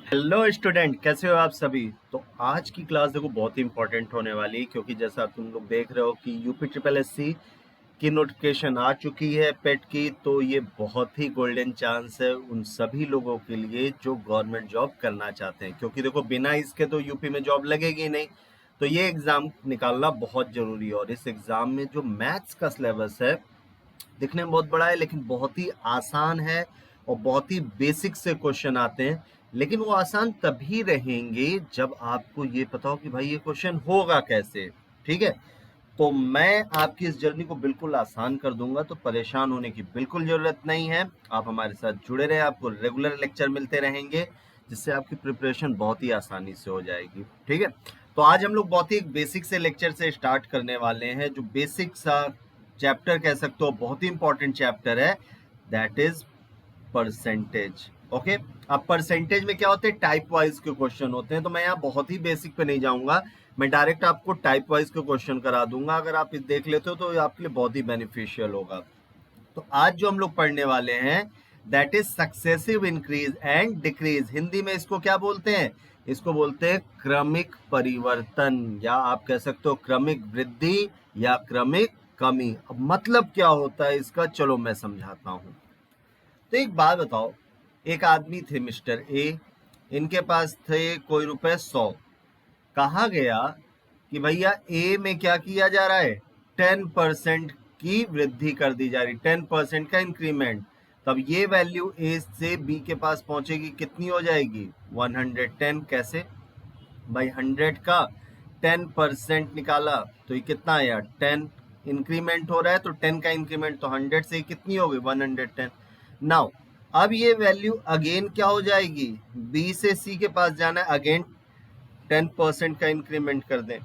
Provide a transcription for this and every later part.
Hello student, कैसे हो आप सभी। तो आज की क्लास देखो बहुत ही इंपॉर्टेंट होने वाली है, क्योंकि जैसा तुम लोग देख रहे हो कि यूपी ट्रिपल एससी की नोटिफिकेशन आ चुकी है पेट की। तो ये बहुत ही गोल्डन चांस है उन सभी लोगों के लिए जो गवर्नमेंट जॉब करना चाहते हैं, क्योंकि देखो बिना इसके तो यूपी में जॉब लगेगी नहीं। तो ये एग्जाम निकालना बहुत जरूरी है, और इस एग्जाम में जो मैथ्स का सिलेबस है दिखने में बहुत बड़ा है, लेकिन बहुत ही आसान है और बहुत ही बेसिक से क्वेश्चन आते हैं। लेकिन वो आसान तभी रहेंगे जब आपको ये पता हो कि भाई ये क्वेश्चन होगा कैसे। ठीक है, तो मैं आपकी इस जर्नी को बिल्कुल आसान कर दूंगा, तो परेशान होने की बिल्कुल जरूरत नहीं है। आप हमारे साथ जुड़े रहे, आपको रेगुलर लेक्चर मिलते रहेंगे, जिससे आपकी प्रिपरेशन बहुत ही आसानी से हो जाएगी। ठीक है, तो आज हम लोग बहुत ही बेसिक से लेक्चर से स्टार्ट करने वाले हैं। जो बेसिक सा चैप्टर कह सकते हो, बहुत ही इंपॉर्टेंट चैप्टर है, दैट इज परसेंटेज। ओके, अब परसेंटेज में क्या होते हैं, टाइप वाइज के क्वेश्चन होते हैं। तो मैं यहाँ बहुत ही बेसिक पे नहीं जाऊंगा, मैं डायरेक्ट आपको टाइप वाइज के क्वेश्चन करा दूंगा। अगर आप देख लेते हो तो ये आपके लिए बहुत ही बेनिफिशियल होगा। तो आज जो हम लोग पढ़ने वाले हैं that is successive increase and decrease. Hindi में इसको क्या बोलते हैं, इसको बोलते हैं क्रमिक परिवर्तन, या आप कह सकते हो क्रमिक वृद्धि या क्रमिक कमी। अब मतलब क्या होता है इसका, चलो मैं समझाता हूं। तो एक बात बताओ, एक आदमी थे मिस्टर ए, इनके पास थे कोई रुपए 100। कहा गया कि भैया ए में क्या किया जा रहा है, 10% की वृद्धि कर दी जा रही, 10% का इंक्रीमेंट। तब ये वैल्यू ए से बी के पास पहुंचेगी, कितनी हो जाएगी, 110। कैसे भाई, 100 का 10% निकाला तो ये कितना आया, 10। इंक्रीमेंट हो रहा है तो 10 का इंक्रीमेंट, तो 100 से कितनी हो गई, 110। नाउ अब ये वैल्यू अगेन क्या हो जाएगी, बी से सी के पास जाना है, अगेन 10% का इंक्रीमेंट कर दें।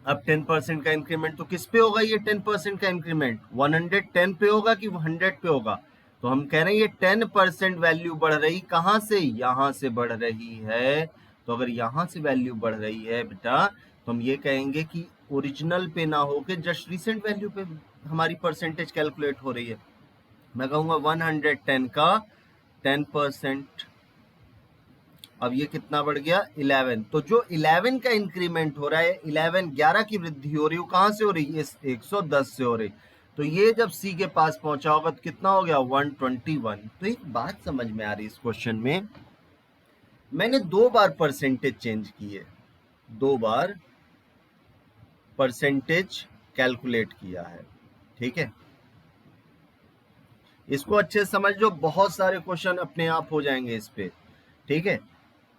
अब 10% का इंक्रीमेंट तो किस पे होगा, ये 10% का इंक्रीमेंट 110 पे होगा कि 100 पे होगा। तो हम कह रहे हैं ये 10% वैल्यू बढ़ रही, कहां से, यहां से बढ़ रही है। तो अगर यहां से वैल्यू बढ़ रही है बेटा, तो हम ये कहेंगे कि ओरिजिनल पे ना होके जस्ट रिसेंट वैल्यू पे हमारी परसेंटेज कैलकुलेट हो रही है। मैं कहूंगा 110 का 10%। अब ये कितना बढ़ गया, 11। तो जो 11 का इंक्रीमेंट हो रहा है, 11 की वृद्धि हो रही है, वो कहां से हो रही है, 110 से हो रही। तो ये जब सी के पास पहुंचा होगा तो कितना हो गया, 121। तो एक बात समझ में आ रही है इस क्वेश्चन में, मैंने 2 बार परसेंटेज चेंज की है, 2 बार परसेंटेज कैलकुलेट किया है। ठीक है, इसको अच्छे से समझ लो, बहुत सारे क्वेश्चन अपने आप हो जाएंगे इस पे। ठीक है,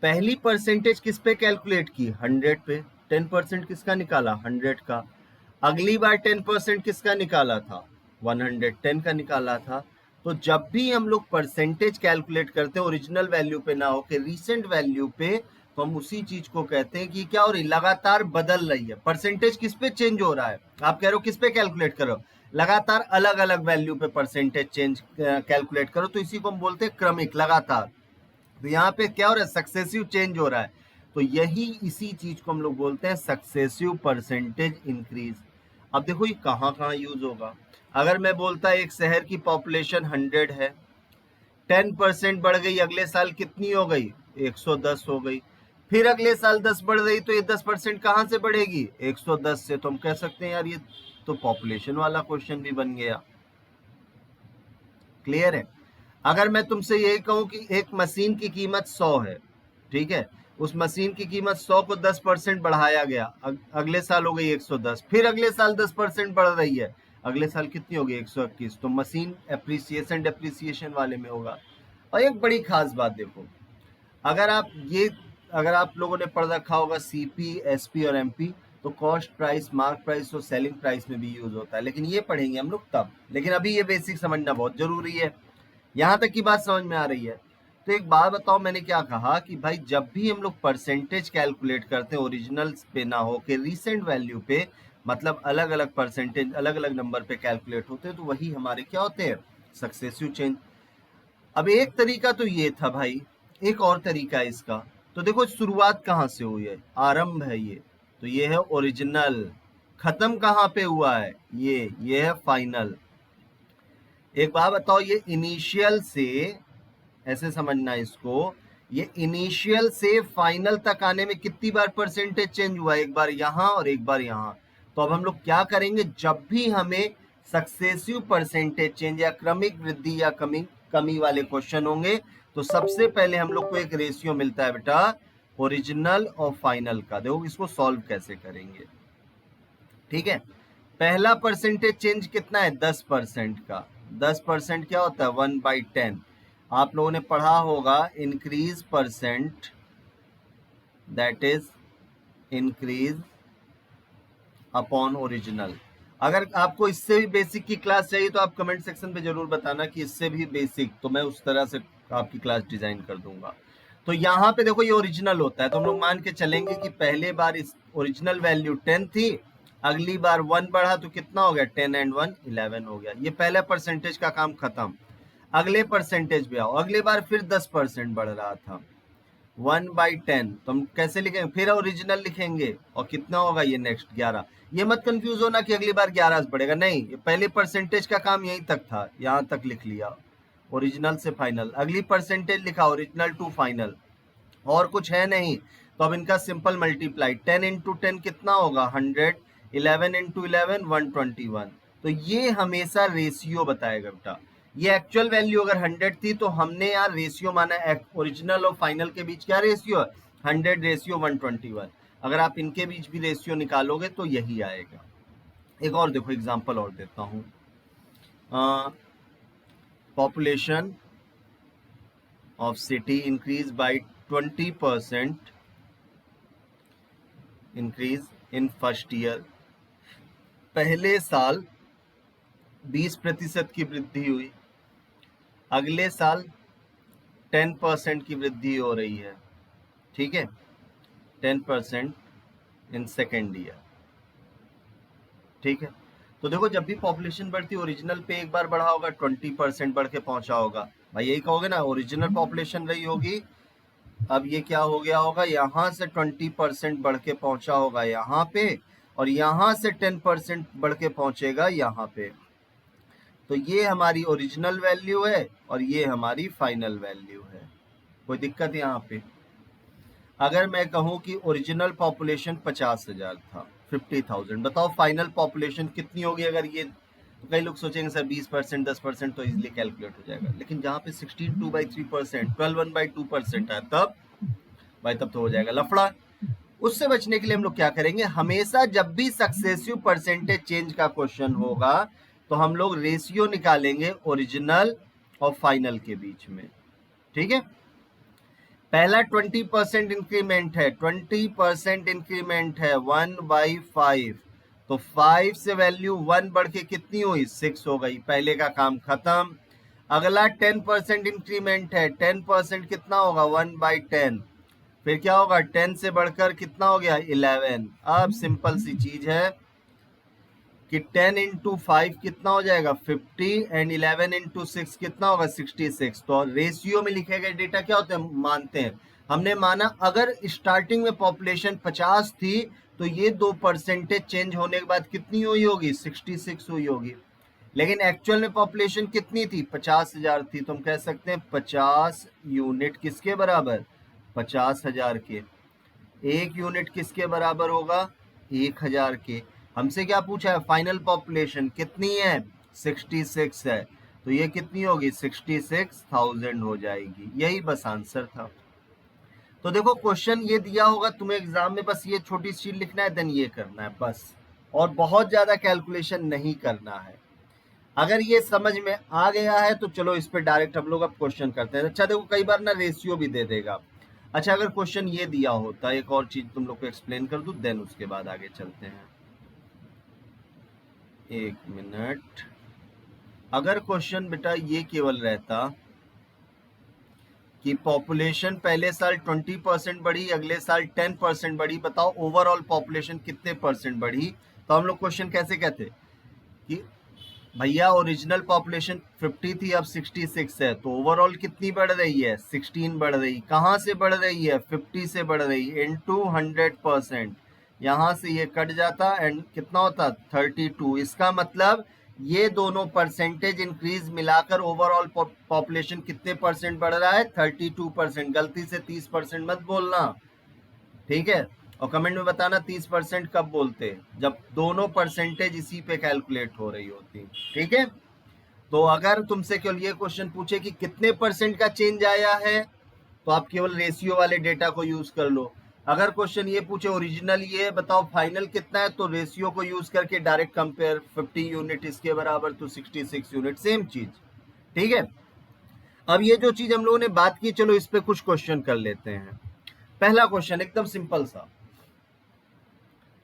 पहली परसेंटेज किस पे कैलकुलेट की, 100 पे। 10% किसका निकाला, 100 का। अगली बार 10% किसका निकाला था, 110 का निकाला था। तो जब भी हम लोग परसेंटेज कैलकुलेट करते हैं ओरिजिनल वैल्यू पे ना होके रिसेंट वैल्यू पे, तो हम उसी चीज को कहते हैं कि क्या हो रही, लगातार बदल रही है। परसेंटेज किस पे चेंज हो रहा है, आप कह रहे हो किस पे कैलकुलेट करो, लगातार अलग अलग वैल्यू पे परसेंटेज चेंज कैलकुलेट करो, तो इसी को हम बोलते हैं क्रमिक, लगातार। तो यहाँ पे क्या हो रहा है, सक्सेसिव चेंज हो रहा है। तो यही इसी चीज को हम लोग बोलते हैं सक्सेसिव परसेंटेज इंक्रीज। अब देखो ये कहाँ कहाँ यूज होगा। अगर मैं बोलता एक शहर की पॉपुलेशन 100 है, 10% बढ़ गई, अगले साल कितनी हो गई, 110 हो गई। फिर अगले साल 10 बढ़ गई, तो ये 10% कहाँ से बढ़ेगी, 110 से। तो हम कह सकते हैं यार ये तो पॉपुलेशन वाला क्वेश्चन भी बन गया। क्लियर है। अगर मैं तुमसे यही कहूं कि एक मशीन की कीमत 100 है, ठीक है, उस मशीन की कीमत 100 को 10% बढ़ाया गया, अगले साल हो गई 110, फिर अगले साल 10% बढ़ रही है, अगले साल कितनी होगी, 121। तो मशीन एप्रिसिएशन डेप्रिसिएशन वाले में होगा। और एक बड़ी खास बात देखो, अगर आप ये अगर आप लोगों ने पढ़ रखा होगा सीपी, एसपी और एमपी, तो कॉस्ट प्राइस, मार्क प्राइस और सेलिंग प्राइस में भी यूज होता है, लेकिन ये पढ़ेंगे हम लोग तब। लेकिन अभी ये बेसिक समझना बहुत जरूरी है। यहां तक की बात समझ में आ रही है। तो एक बात बताओ, मैंने क्या कहा कि भाई जब भी हम लोग परसेंटेज कैलकुलेट करते हैं ओरिजिनल पे ना हो के रिसेंट वैल्यू पे, मतलब अलग अलग परसेंटेज अलग अलग नंबर पे कैलकुलेट होते हैं, तो वही हमारे क्या होते हैं, सक्सेसिव चेंज। अब एक तरीका तो ये था भाई, एक और तरीका है इसका। तो देखो शुरुआत कहाँ से हुई है, आरंभ है ये, तो ये है ओरिजिनल। खत्म कहाँ पे हुआ है, ये है फाइनल। एक बात बताओ, ये इनिशियल से, ऐसे समझना इसको, ये इनिशियल से फाइनल तक आने में कितनी बार परसेंटेज चेंज हुआ, एक बार यहाँ और एक बार यहाँ। तो अब हम लोग क्या करेंगे, जब भी हमें सक्सेसिव परसेंटेज चेंज या क्रमिक वृद्धि या कमी कमी वाले क्वेश्चन होंगे, तो सबसे पहले हम लोग को एक रेशियो मिलता है बेटा ओरिजिनल और फाइनल का। देखो इसको सॉल्व कैसे करेंगे, ठीक है। पहला परसेंटेज चेंज कितना है, 10% का। 10% क्या होता है, 1/10। आप लोगों ने पढ़ा होगा increase percent, that is increase upon original. अगर आपको इससे भी बेसिक की क्लास चाहिए तो आप कमेंट सेक्शन पे जरूर बताना कि इससे भी बेसिक, तो मैं उस तरह से आपकी क्लास डिजाइन कर दूंगा। तो यहाँ पे देखो ये ओरिजिनल होता है, तो हम लोग मान के चलेंगे कि पहले बार इस ओरिजिनल वैल्यू 10 थी, अगली बार 1 बढ़ा तो कितना हो गया, 10 एंड 1 11 हो गया। ये पहला परसेंटेज का काम खत्म। अगले परसेंटेज पे आओ, अगले बार फिर 10% बढ़ रहा था, 1/10। तो हम कैसे लिखेंगे, फिर ओरिजिनल लिखेंगे और कितना होगा ये नेक्स्ट 11। ये मत कंफ्यूज होना कि अगली बार 11 से बढ़ेगा, नहीं, ये पहले परसेंटेज का काम यहीं तक था, यहाँ तक लिख लिया ओरिजिनल से फाइनल। अगली परसेंटेज लिखा ओरिजिनल टू फाइनल, और कुछ है नहीं। तो अब इनका सिंपल मल्टीप्लाई, 10 इंटू 10 कितना होगा 100, 11 इंटू 11 121। तो ये हमेशा रेशियो बताएगा बेटा। ये एक्चुअल वैल्यू अगर 100 थी तो हमने यार रेशियो माना, ओरिजिनल और फाइनल के बीच क्या रेशियो है, 100 रेशियो 121। अगर आप इनके बीच भी रेशियो निकालोगे तो यही आएगा। एक और देखो एग्जांपल और देता हूं, population of city increase by 20% increase in first year. पहले साल 20% की वृद्धि हुई, अगले साल 10% की वृद्धि हो रही है, ठीक है, 10% इन सेकेंड ईयर, ठीक है। तो देखो जब भी पॉपुलेशन बढ़ती है, ओरिजिनल पे एक बार बढ़ा होगा 20% बढ़ के पहुंचा होगा, भाई यही कहोगे ना, ओरिजिनल पॉपुलेशन रही होगी, अब ये क्या हो गया होगा, यहाँ से 20% बढ़ के पहुंचा होगा यहाँ पे, और यहाँ से 10% बढ़ के पहुंचेगा यहाँ पे। तो ये हमारी ओरिजिनल वैल्यू है और ये हमारी फाइनल वैल्यू है। कोई दिक्कत यहाँ पे? अगर मैं कहूँ कि ओरिजिनल पॉपुलेशन 50,000 था, 50,000, बताओ फाइनल पॉपुलेशन कितनी होगी अगर ये, तो कई लोग सोचेंगे सर 20%, 10% तो इजीली कैलकुलेट हो जाएगा, लेकिन जहाँ पे 16/3%, 12/2% है, तब भाई तब तो हो जाएगा लफड़ा। उससे बचने के लिए हम लोग क्या करेंगे, हमेशा जब भी सक्सेसिव परसेंटेज चेंज का क्वेश्चन होगा तो हम लोग रेशियो निकालेंगे ओरिजिनल और फाइनल के बीच में, ठीक है। पहला 20% इंक्रीमेंट है, 20% इंक्रीमेंट है 1/5, तो 5 से वैल्यू 1 बढ़ के कितनी हुई, 6 हो गई, पहले का काम खत्म। अगला 10% इंक्रीमेंट है, 10% कितना होगा 1/10, फिर क्या होगा 10 से बढ़कर कितना हो गया 11। अब सिंपल सी चीज है कि 10 इंटू 5 कितना हो जाएगा 50, एंड 11 इंटू 6 कितना होगा 66। तो रेशियो में लिखे गए डेटा क्या होते हैं, मानते हैं। हमने माना अगर स्टार्टिंग में पॉपुलेशन 50 थी तो ये 2% चेंज होने के बाद कितनी हुई होगी, 66 हुई होगी। लेकिन एक्चुअल में पॉपुलेशन कितनी थी, 50,000 थी, तो हम कह सकते हैं 50 यूनिट किसके बराबर, 50,000 के। एक यूनिट किसके बराबर होगा, 1,000 के। हमसे क्या पूछा है, फाइनल पॉपुलेशन कितनी है, 66 है, तो ये कितनी होगी 66,000 हो जाएगी। यही बस आंसर था। तो देखो क्वेश्चन ये दिया होगा तुम्हें एग्जाम में, बस ये छोटी सी लिखना है, देन ये करना है बस, और बहुत ज्यादा कैलकुलेशन नहीं करना है। अगर ये समझ में आ गया है तो चलो इस पे डायरेक्ट हम लोग अब क्वेश्चन करते हैं। अच्छा देखो कई बार ना रेशियो भी दे देगा। अच्छा अगर क्वेश्चन ये दिया होता, एक और चीज तुम लोग को एक्सप्लेन कर दूं, देन उसके बाद आगे चलते हैं। एक मिनट, अगर क्वेश्चन बेटा ये केवल रहता कि पॉपुलेशन पहले साल 20% बढ़ी, अगले साल 10% बढ़ी, बताओ ओवरऑल पॉपुलेशन कितने परसेंट बढ़ी, तो हम लोग क्वेश्चन कैसे कहते कि भैया ओरिजिनल पॉपुलेशन 50 थी अब 66 है, तो ओवरऑल कितनी बढ़ रही है, 16 बढ़ रही। कहाँ से बढ़ रही है, 50 से बढ़ रही, इनटू 100%। यहाँ से ये कट जाता एंड कितना होता 32। इसका मतलब ये दोनों परसेंटेज इंक्रीज मिलाकर ओवरऑल पॉपुलेशन कितने परसेंट बढ़ रहा है? 32%। गलती से 30% मत बोलना, ठीक है? और कमेंट में बताना 30% कब बोलते हैं, जब दोनों परसेंटेज इसी पे कैलकुलेट हो रही होती, ठीक है? तो अगर तुमसे केवल ये क्वेश्चन पूछे कि कितने परसेंट का चेंज आया है, तो आप केवल रेशियो वाले डेटा को यूज कर लो। अगर क्वेश्चन ये पूछे ओरिजिनल ये बताओ फाइनल कितना है, तो रेशियो को यूज करके डायरेक्ट कंपेयर, 50 यूनिट इसके बराबर तो 66 यूनिट, सेम चीज, ठीक है? अब ये जो चीज हम लोगों ने बात की, चलो इस पे कुछ क्वेश्चन कर लेते हैं। पहला क्वेश्चन एकदम सिंपल सा,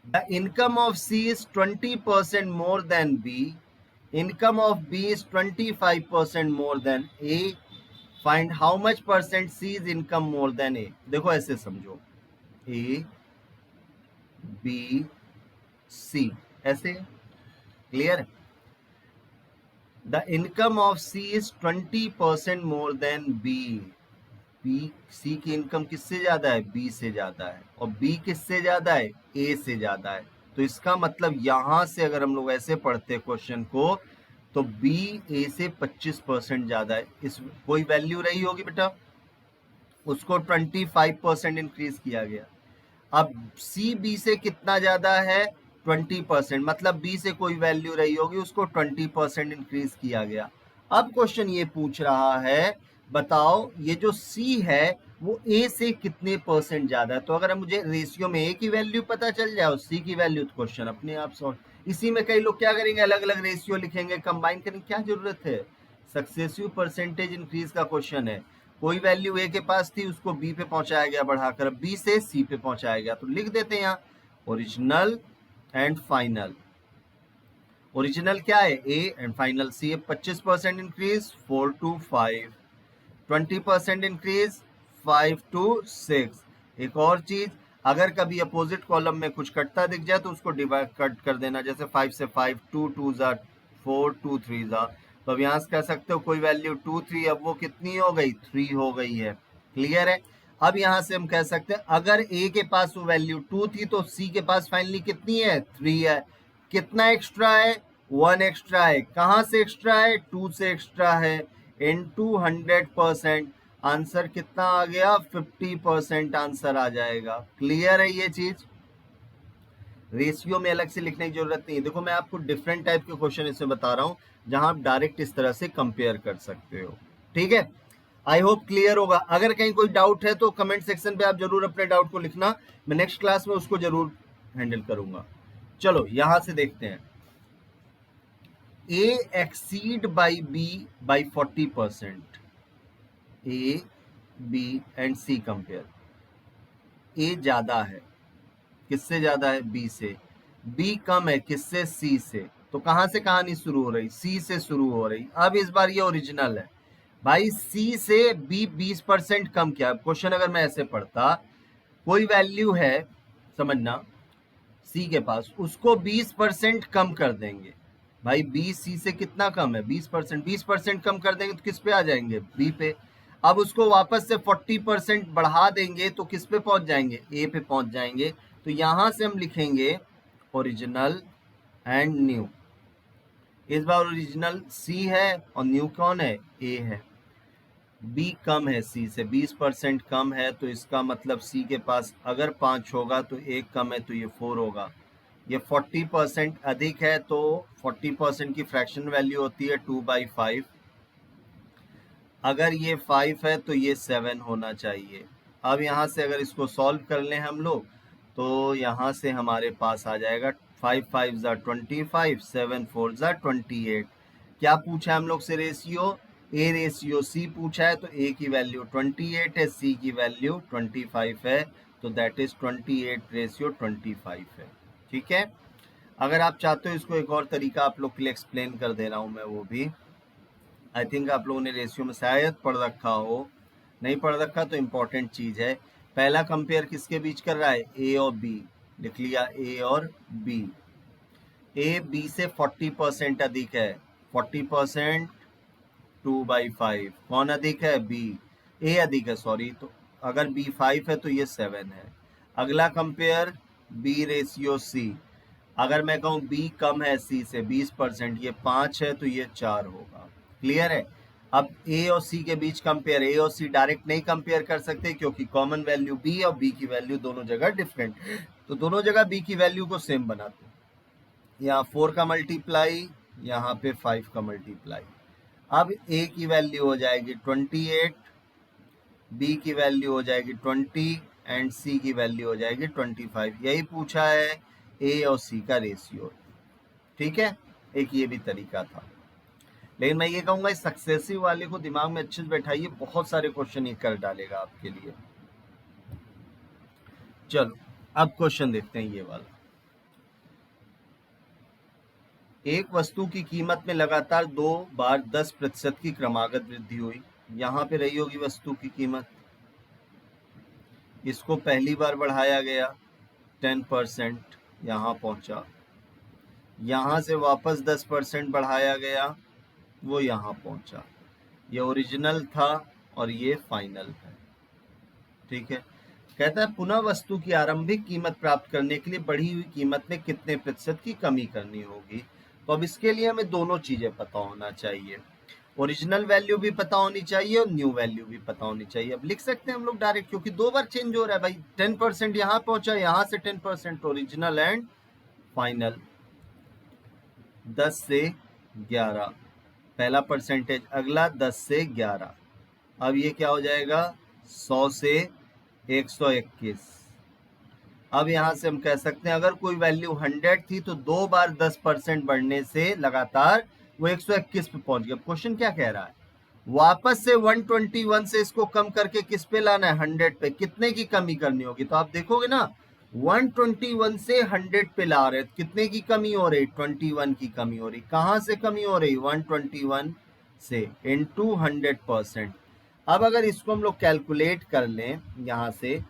the income of C is 20% more than B, income of B is 25% more than A, find how much percent C is income more than A. देखो ऐसे समझो, ए बी सी, ऐसे क्लियर है? The income of C is 20% more than B, B C की income किससे ज्यादा है? B से ज्यादा है। और बी किससे ज्यादा है? ए से ज्यादा है। तो इसका मतलब यहां से अगर हम लोग ऐसे पढ़ते क्वेश्चन को, तो बी ए से 25% ज्यादा है। इस कोई वैल्यू रही होगी बेटा, उसको 25% इंक्रीज किया गया। अब सी बी से कितना ज्यादा है? 20%, मतलब बी से कोई वैल्यू रही होगी, उसको 20% इंक्रीज किया गया। अब क्वेश्चन ये पूछ रहा है, बताओ ये जो सी है वो ए से कितने परसेंट ज्यादा है। तो अगर मुझे रेशियो में ए की वैल्यू पता चल जाए और सी की वैल्यू, तो क्वेश्चन अपने आप सॉल्व। इसी में कई लोग क्या करेंगे, अलग अलग रेशियो लिखेंगे, कंबाइन करेंगे, क्या जरूरत है? सक्सेसिव परसेंटेज इंक्रीज का क्वेश्चन है। कोई वैल्यू ए के पास थी, उसको बी पे पहुंचाया गया बढ़ाकर, बी से सी पे पहुंचाया गया। तो लिख देते हैं यहाँ ओरिजिनल एंड फाइनल। ओरिजिनल क्या है? ए, एंड फाइनल सी है। 25% इंक्रीज 4 to 5, 20% इंक्रीज 5 to 6। एक और चीज, अगर कभी अपोजिट कॉलम में कुछ कटता दिख जाए तो उसको डिवाइड कट कर देना, जैसे 5 से 5, 2 2 जा 4, 2 3 जा। तो अब यहाँ से कह सकते हो कोई वैल्यू 2 3, अब वो कितनी हो गई? 3 हो गई है। क्लियर है? अब यहाँ से हम कह सकते हैं अगर ए के पास वो वैल्यू 2 थी, तो सी के पास फाइनली कितनी है? 3 है। कितना एक्स्ट्रा है? 1 एक्स्ट्रा है। कहाँ से एक्स्ट्रा है? 2 से एक्स्ट्रा है। इनटू 100%, आंसर कितना आ गया? 50% आंसर आ जाएगा। क्लियर है ये चीज? रेशियो में अलग से लिखने की जरूरत नहीं है। देखो मैं आपको डिफरेंट टाइप के क्वेश्चन इसमें बता रहा हूं, जहां आप डायरेक्ट इस तरह से कंपेयर कर सकते हो, ठीक है? आई होप क्लियर होगा। अगर कहीं कोई डाउट है तो कमेंट सेक्शन पे आप जरूर अपने डाउट को लिखना, मैं नेक्स्ट क्लास में उसको जरूर हैंडल करूंगा। चलो यहां से देखते हैं, A exceed by B by 40%, A B and C compare. A ज्यादा है, किससे ज्यादा है? बी से। बी कम है, किससे? सी से। तो कहां से कहानी शुरू हो रही? सी से शुरू हो रही। अब इस बार ये ओरिजिनल है भाई, सी से बी 20% कम किया। क्वेश्चन अगर मैं ऐसे पढ़ता, कोई वैल्यू है समझना सी के पास, उसको 20% कम कर देंगे। भाई बी सी से कितना कम है? 20%। 20% कम कर देंगे तो किस पे आ जाएंगे? बी पे। अब उसको वापस से 40% बढ़ा देंगे तो किस पे पहुंच जाएंगे? ए पे पहुंच जाएंगे। तो यहां से हम लिखेंगे ओरिजिनल एंड न्यू। इस बार ओरिजिनल सी है और न्यू कौन है? ए है। बी कम है सी से, 20% कम है, तो इसका मतलब सी के पास अगर 5 होगा तो एक कम है, तो ये 4 होगा। ये 40% अधिक है, तो 40% की फ्रैक्शन वैल्यू होती है 2/5। अगर ये 5 है तो ये 7 होना चाहिए। अब यहाँ से अगर इसको सॉल्व कर लें हम लोग, तो यहाँ से हमारे पास आ जाएगा 5 5 ज़ा 25, 7 4 ज़ा 28। क्या पूछा है हम लोग से? रेशियो। ए रेशियो सी पूछा है, तो ए की वैल्यू 28 है, सी की वैल्यू 25 है, तो दैट इज 28 रेशियो 25 है। ठीक है? अगर आप चाहते हो इसको एक और तरीका आप लोग के लिए एक्सप्लेन कर दे रहा हूँ मैं, वो भी आई थिंक आप लोगों ने रेशियो में शायद पढ़ रखा हो, नहीं पढ़ रखा तो इम्पोर्टेंट चीज है। पहला कंपेयर किसके बीच कर रहा है? ए और बी। लिख लिया ए और बी। ए बी से 40% अधिक है, 40% 2/5। कौन अधिक है? बी। ए अधिक है, सॉरी। तो अगर बी 5 है तो ये 7 है। अगला कंपेयर बी रेशियो सी, अगर मैं कहूँ बी कम है सी से 20%, ये 5 है तो ये 4 होगा। क्लियर है? अब ए और सी के बीच कंपेयर, ए और सी डायरेक्ट नहीं कंपेयर कर सकते क्योंकि कॉमन वैल्यू बी और बी की वैल्यू दोनों जगह डिफरेंट, तो दोनों जगह बी की वैल्यू को सेम बनाते हैं। यहाँ 4 का मल्टीप्लाई, यहाँ पे 5 का मल्टीप्लाई। अब ए की वैल्यू हो जाएगी 28, बी की वैल्यू हो जाएगी 20 एंड सी की वैल्यू हो जाएगी 25। यही पूछा है ए और सी का रेशियो। ठीक है, एक ये भी तरीका था। लेकिन मैं ये कहूंगा इस सक्सेसिव वाले को दिमाग में अच्छे से बैठाइए, बहुत सारे क्वेश्चन ये कर डालेगा आपके लिए। चलो अब क्वेश्चन देखते हैं ये वाला। एक वस्तु की कीमत में लगातार 2 बार 10% की क्रमागत वृद्धि हुई। यहां पे रही होगी वस्तु की कीमत, इसको पहली बार बढ़ाया गया 10%, यहाँ पहुंचा, यहाँ से वापस 10% बढ़ाया गया, वो यहाँ पहुंचा। ये ओरिजिनल था और ये फाइनल है। ठीक है, कहता है पुनः वस्तु की आरंभिक कीमत प्राप्त करने के लिए बढ़ी हुई कीमत में कितने प्रतिशत की कमी करनी होगी। तो अब इसके लिए हमें दोनों चीजें पता होना चाहिए, ओरिजिनल वैल्यू भी पता होनी चाहिए और न्यू वैल्यू भी पता होनी चाहिए। अब लिख सकते हैं हम लोग डायरेक्ट, क्योंकि 2 बार चेंज हो रहा है भाई। 10% यहाँ पहुंचा, यहाँ से 10% ओरिजिनल एंड फाइनल। 10 से 11 पहला परसेंटेज, अगला 10 से 11। अब ये क्या हो जाएगा 100 से 121। अब यहां से हम कह सकते हैं अगर कोई वैल्यू 100 थी तो 2 बार 10% बढ़ने से लगातार वो 121 पे पहुंच गया। क्वेश्चन क्या कह रहा है, वापस से 121 से इसको कम करके किस पे लाना है, 100 पे। कितने की कमी करनी होगी, तो आप देखोगे ना 121 से 100 पे ला रहे, कितने की कमी हो रही, 21 की कमी हो रही। कहां से कमी हो रही, 121 से, इनटू 100%। अब अगर इसको हम लोग कैलकुलेट कर लें यहां से,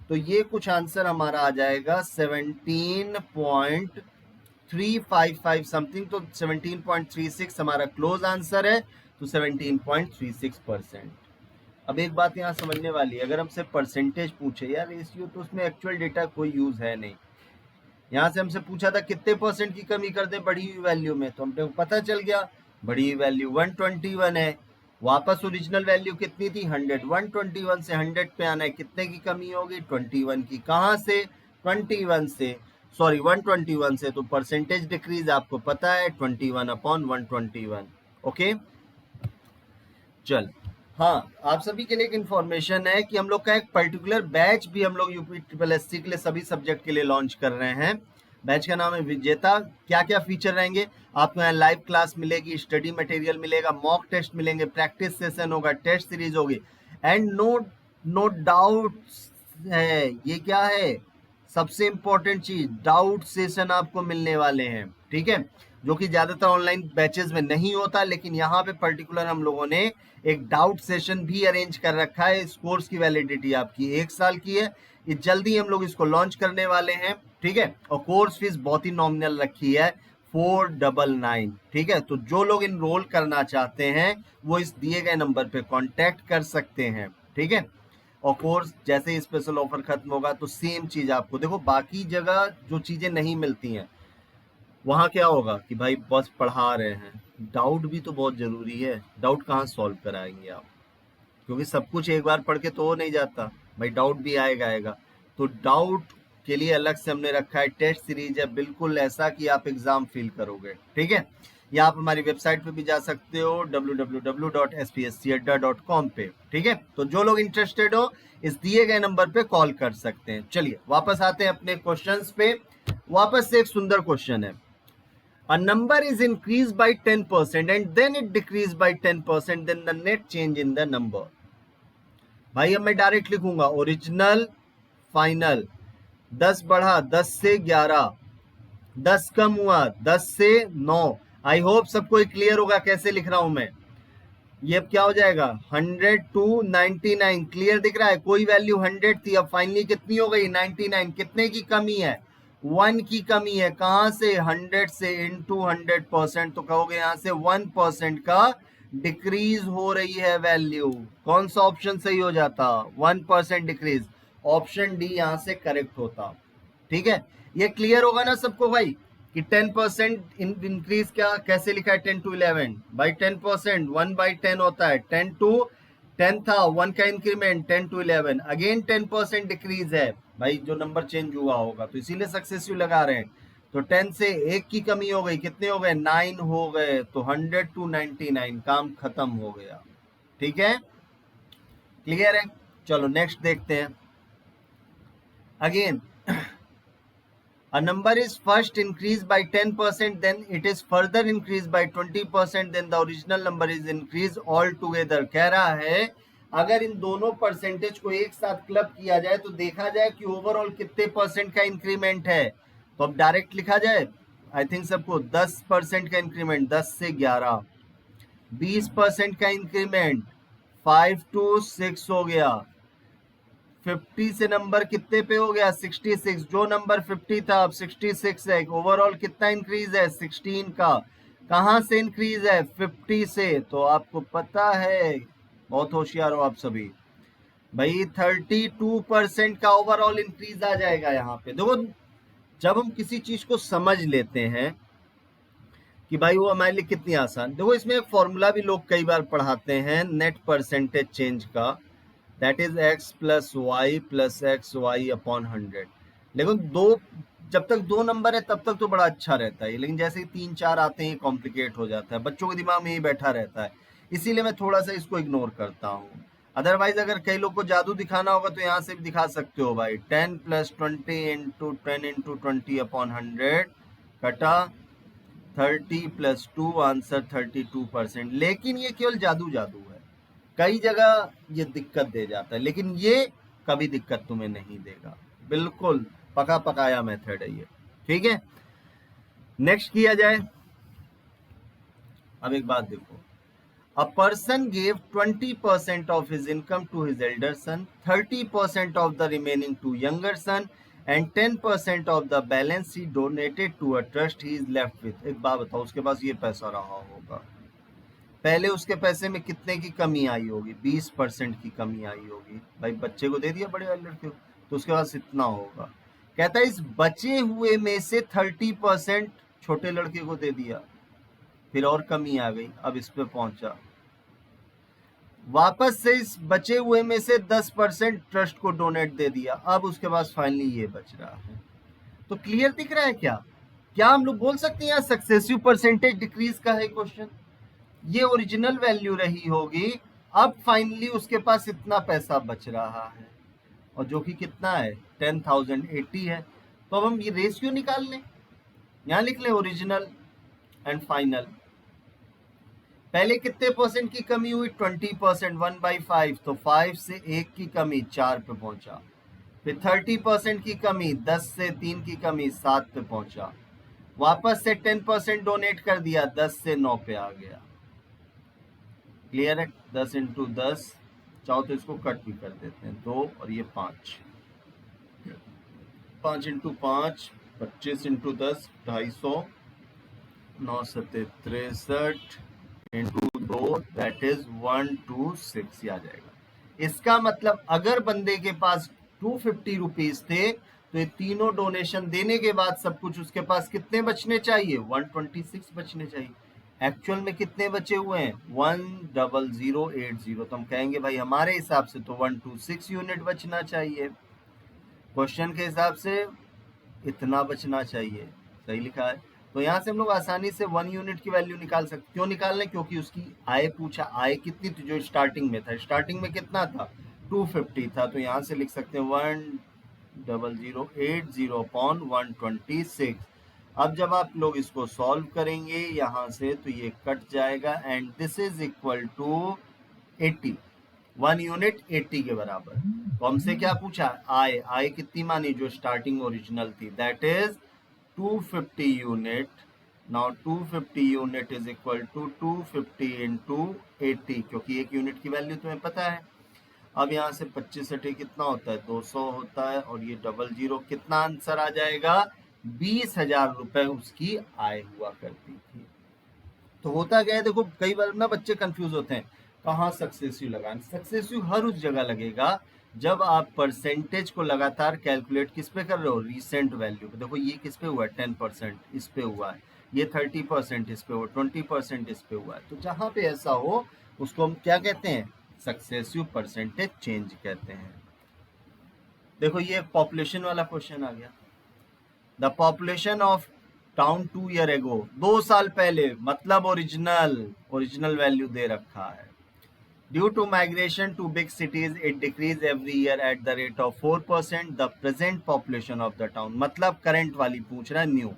तो ये कुछ आंसर हमारा आ जाएगा 17.355 समथिंग, तो 17.36 हमारा क्लोज आंसर है, तो 17.36%। अब एक बात यहाँ समझने वाली है, अगर हमसे परसेंटेज पूछे या रेशियो, तो उसमें एक्चुअल डेटा कोई यूज है नहीं। यहाँ से हमसे पूछा था कितने परसेंट की कमी कर दे बढ़ी हुई वैल्यू में, तो हमको पता चल गया बढ़ी हुई वैल्यू 121 है। वापस ओरिजिनल वैल्यू कितनी थी, 100। 121 से 100 पे आना है, कितने की कमी होगी, 21 की। कहाँ से, 21 से, सॉरी 121 से, तो परसेंटेज डिक्रीज आपको पता है 21/121। ओके, चल हाँ, आप सभी के लिए एक इन्फॉर्मेशन है कि हम लोग का एक पर्टिकुलर बैच भी हम लोग यूपी ट्रिपल एससी के लिए सभी सब्जेक्ट के लिए लॉन्च कर रहे हैं। बैच का नाम है विजेता। क्या क्या फीचर रहेंगे, आपको यहाँ लाइव क्लास मिलेगी, स्टडी मटेरियल मिलेगा, मॉक टेस्ट मिलेंगे, प्रैक्टिस सेशन होगा, टेस्ट सीरीज होगी, एंड नो डाउट है। ये क्या है, सबसे इंपॉर्टेंट चीज, डाउट सेशन आपको मिलने वाले हैं। ठीक है, जो कि ज्यादातर ऑनलाइन बैचेस में नहीं होता, लेकिन यहाँ पे पर्टिकुलर हम लोगों ने एक डाउट सेशन भी अरेंज कर रखा है। इस कोर्स की वैलिडिटी आपकी 1 साल की है। ये जल्दी हम लोग इसको लॉन्च करने वाले हैं। ठीक है, और कोर्स फीस बहुत ही नॉमिनल रखी है, 499। ठीक है, तो जो लोग इनरोल करना चाहते हैं वो इस दिए गए नंबर पे कांटेक्ट कर सकते हैं। ठीक है, और कोर्स जैसे ही स्पेशल ऑफर खत्म होगा तो सेम चीज आपको, देखो बाकी जगह जो चीजें नहीं मिलती हैं वहां क्या होगा कि भाई बस पढ़ा रहे हैं, डाउट भी तो बहुत जरूरी है। डाउट कहाँ सॉल्व कराएंगे आप, क्योंकि सब कुछ एक बार पढ़ के तो हो नहीं जाता भाई, डाउट भी आएगा। तो डाउट के लिए अलग से हमने रखा है, टेस्ट सीरीज है, बिल्कुल ऐसा कि आप एग्जाम फील करोगे। ठीक है, या आप हमारी वेबसाइट पे भी जा सकते हो www.spscadda.com पे। ठीक है, तो जो लोग इंटरेस्टेड हो इस दिए गए नंबर पे कॉल कर सकते हैं। चलिए वापस आते हैं अपने क्वेश्चंस पे। वापस से एक सुंदर क्वेश्चन है, a number is increased by 10% and then it decreased by 10%, then the net change in the number। भाई अब मैं डायरेक्ट लिखूंगा ओरिजिनल फाइनल, 10 बढ़ा 10 से 11, 10 कम हुआ 10 से 9। आई होप सबको क्लियर होगा कैसे लिख रहा हूं मैं। ये अब क्या हो जाएगा 100 to 99, क्लियर दिख रहा है। कोई वैल्यू 100 थी, अब फाइनली कितनी हो गई 99। कितने की कमी है, 1 की कमी है। कहां से, 100 से, इनटू 100%, तो कहोगे यहां से 1% का डिक्रीज हो रही है वैल्यू। कौन सा ऑप्शन सही हो जाता, 1% डिक्रीज, ऑप्शन डी यहां से करेक्ट होता। ठीक है, ये क्लियर होगा ना सबको भाई। कि 10% इंक्रीज क्या कैसे लिखा है 10 to 11 बाई 10%, 1/10 होता है, 10 to 10 था, 1 का इंक्रीमेंट 10 to 11, अगेन 10% डिक्रीज है भाई, जो नंबर चेंज हुआ होगा, तो इसीलिए सक्सेसिव लगा रहे हैं। तो 10 से 1 की कमी हो गई, कितने हो गए 9 हो गए, तो 100 to 99 काम खत्म हो गया। ठीक है, क्लियर है। चलो नेक्स्ट देखते हैं। Again a number is first increased by 10%, then it is further increased by 20%, then the original number is increased all together। कह रहा है अगर इन दोनों परसेंटेज को एक साथ क्लब किया जाए तो देखा जाए कि ओवरऑल कितने परसेंट का इंक्रीमेंट है। तो अब डायरेक्ट लिखा जाए, आई थिंक सबको 10% का इंक्रीमेंट, 10 से 11, 20% का इंक्रीमेंट 5 to 6 हो गया, 50 से नंबर कितने पे हो गया 66, जो नंबर 50 था अब 66 है। ओवरऑल कितना इंक्रीज है 16 का। कहां से इंक्रीज है 50 से, तो आपको पता है, बहुत होशियार हो आप सभी भाई, 32% का ओवरऑल इंक्रीज आ जाएगा। यहाँ पे देखो, जब हम किसी चीज को समझ लेते हैं कि भाई वो हमारे लिए कितनी आसान, देखो इसमें एक फॉर्मूला भी लोग कई बार पढ़ाते हैं नेट परसेंटेज चेंज का, that is x plus Y plus X Y upon 100। लेकिन जब तक दो नंबर है तब तक तो बड़ा अच्छा रहता है, लेकिन जैसे ही 3 4 आते हैं कॉम्प्लिकेट हो जाता है, बच्चों के दिमाग में यही बैठा रहता है, इसीलिए मैं थोड़ा सा इसको इग्नोर करता हूँ। अदरवाइज अगर कई लोग को जादू दिखाना होगा तो यहाँ से भी दिखा सकते हो भाई, 10 + 20 इंटू 10 इंटू 20 अपॉन 100 कटा 30 + 2 आंसर 32%। लेकिन ये केवल जादू जादू है, कई जगह ये दिक्कत दे जाता है, लेकिन ये कभी दिक्कत तुम्हें नहीं देगा, बिल्कुल पका पकाया मेथड है ये। ठीक है, नेक्स्ट किया जाए। अब एक बात देखो, a person gave 20% of his income to his elder son, 30% of the remaining to younger son and 10% of the balance he donated to a trust he is left with. एक बात बताओ, उसके पास ये पैसा रहा होगा, पहले उसके पैसे में कितने की कमी आई होगी, 20% की कमी आई होगी, भाई बच्चे को दे दिया बड़े वाले लड़के को, तो उसके पास इतना होगा। कहता है इस बचे हुए में से 30% छोटे लड़के को दे दिया, फिर और कमी आ गई, अब इस पे पहुंचा, वापस से इस बचे हुए में से 10% ट्रस्ट को डोनेट दे दिया, अब उसके पास फाइनली ये बच रहा है। तो क्लियर दिख रहा है क्या? क्या हम लोग बोल सकते हैं यहाँ सक्सेसिव परसेंटेज डिक्रीज का है क्वेश्चन? ये ओरिजिनल वैल्यू रही होगी, अब फाइनली उसके पास इतना पैसा बच रहा है, और जो कि कितना है 10,080 है। तो अब हम ये रेशियो निकाल लें, यहाँ लिख लें ओरिजिनल एंड फाइनल। पहले कितने परसेंट की कमी हुई 20%, 1/5, तो 5 से 1 की कमी 4 पे पहुंचा, फिर 30% की कमी 10 से 3 की कमी 7 पे पहुंचा, वापस से 10% डोनेट कर दिया, 10 से 9 पे आ गया। क्लियर है, 10 इंटू 10, चाहो तो इसको कट भी कर देते हैं, 2 और ये 5, 5 into 5 25 into 10 250, 9 7 63 into 2 that is 126 आ जाएगा। इसका मतलब अगर बंदे के पास 250 रुपीज थे तो ये तीनों डोनेशन देने के बाद सब कुछ उसके पास कितने बचने चाहिए 126 बचने चाहिए। एक्चुअल में कितने बचे हुए हैं 10080, तो हम कहेंगे भाई हमारे हिसाब से तो 126 यूनिट बचना चाहिए, क्वेश्चन के हिसाब से इतना बचना चाहिए, सही लिखा है। तो यहाँ से हम लोग आसानी से 1 यूनिट की वैल्यू निकाल सकते। क्यों निकाल लें? क्योंकि उसकी आय पूछा, आय कितनी थी जो स्टार्टिंग में था, स्टार्टिंग में कितना था 250 था, तो यहाँ से लिख सकते हैं 10080 अपॉन 126। अब जब आप लोग इसको सॉल्व करेंगे यहाँ से तो ये कट जाएगा and this is equal to 80, 1 unit 80 के बराबर। तो हमसे क्या पूछा, आय, आय कितनी मानी जो स्टार्टिंग ओरिजिनल थी, that is 250 unit. Now 250 unit is equal to 250 into 80, क्योंकि एक यूनिट की वैल्यू तुम्हें पता है। अब यहाँ से 25 80 कितना होता है 200 होता है, और ये 00, कितना आंसर आ जाएगा 20,000 रुपए उसकी आय हुआ करती थी। तो होता क्या है, देखो कई बार ना बच्चे कंफ्यूज होते हैं कहाँ सक्सेसिव लगाएं। सक्सेसिव हर उस जगह लगेगा जब आप परसेंटेज को लगातार कैलकुलेट किस पे कर रहे हो, रीसेंट वैल्यू पे। देखो ये किस पे हुआ है, 10% इस पे हुआ है, ये 30% इस पे हुआ, 20% इस पे हुआ है। तो जहां पे ऐसा हो उसको हम क्या कहते हैं, सक्सेसिव परसेंटेज चेंज कहते हैं। देखो ये पॉपुलेशन वाला क्वेश्चन आ गया। The population of town 2 year ago, 2 साल पहले, मतलब ओरिजिनल वैल्यू दे रखा है। Due to migration to big cities, it decrease every year at the rate of 4%. The present population of the town, मतलब करंट वाली पूछ रहा है, न्यू।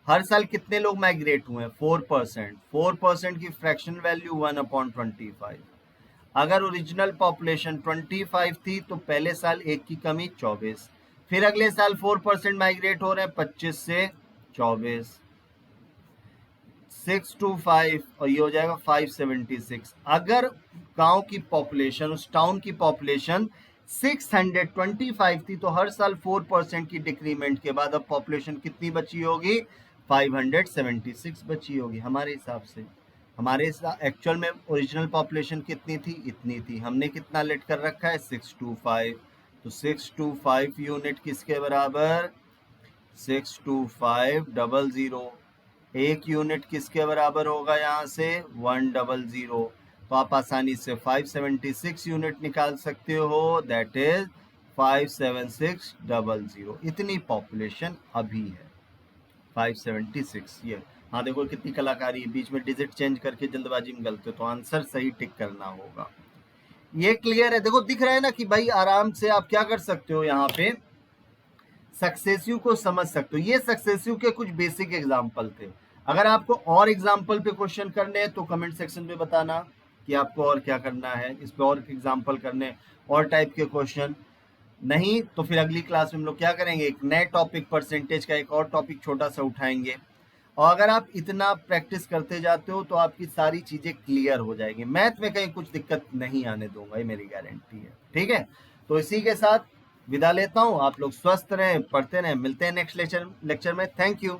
हर साल कितने लोग माइग्रेट हुए हैं, 4%। 4% की फ्रैक्शन वैल्यू 1/25। अगर ओरिजिनल पॉपुलेशन 25 थी तो पहले साल एक की कमी 24, फिर अगले साल 4% माइग्रेट हो रहे हैं, 25 से 24, 625, और ये हो जाएगा 576। अगर गांव की पॉपुलेशन, उस टाउन की पॉपुलेशन 625 थी तो हर साल 4% की डिक्रीमेंट के बाद अब पॉपुलेशन कितनी बची होगी, 576 बची होगी हमारे हिसाब से। हमारे एक्चुअल में ओरिजिनल पॉपुलेशन कितनी थी, इतनी थी, हमने कितना लेट कर रखा है, 625। तो 625 यूनिट किसके बराबर, 62500। एक यूनिट किसके बराबर होगा, यहाँ से 100। तो आप आसानी से 576 यूनिट निकाल सकते हो, दैट इज 57600। इतनी पॉपुलेशन अभी है, 576। ये हाँ देखो कितनी कलाकारी है, बीच में डिजिट चेंज करके जल्दबाजी में गलत, तो आंसर सही टिक करना होगा। ये क्लियर है, देखो दिख रहा है ना कि भाई आराम से आप क्या कर सकते हो, यहाँ पे सक्सेसिव को समझ सकते हो। ये सक्सेसिव के कुछ बेसिक एग्जाम्पल थे। अगर आपको और एग्जाम्पल पे क्वेश्चन करने हैं तो कमेंट सेक्शन में बताना कि आपको और क्या करना है, इस पे और एग्जाम्पल करने, और टाइप के क्वेश्चन। नहीं तो फिर अगली क्लास में हम लोग क्या करेंगे, एक नए टॉपिक, परसेंटेज का एक और टॉपिक छोटा सा उठाएंगे। और अगर आप इतना प्रैक्टिस करते जाते हो तो आपकी सारी चीजें क्लियर हो जाएंगी। मैथ में कहीं कुछ दिक्कत नहीं आने दूंगा, ये मेरी गारंटी है। ठीक है, तो इसी के साथ विदा लेता हूं। आप लोग स्वस्थ रहें, पढ़ते रहें, मिलते हैं नेक्स्ट लेक्चर में। Thank you.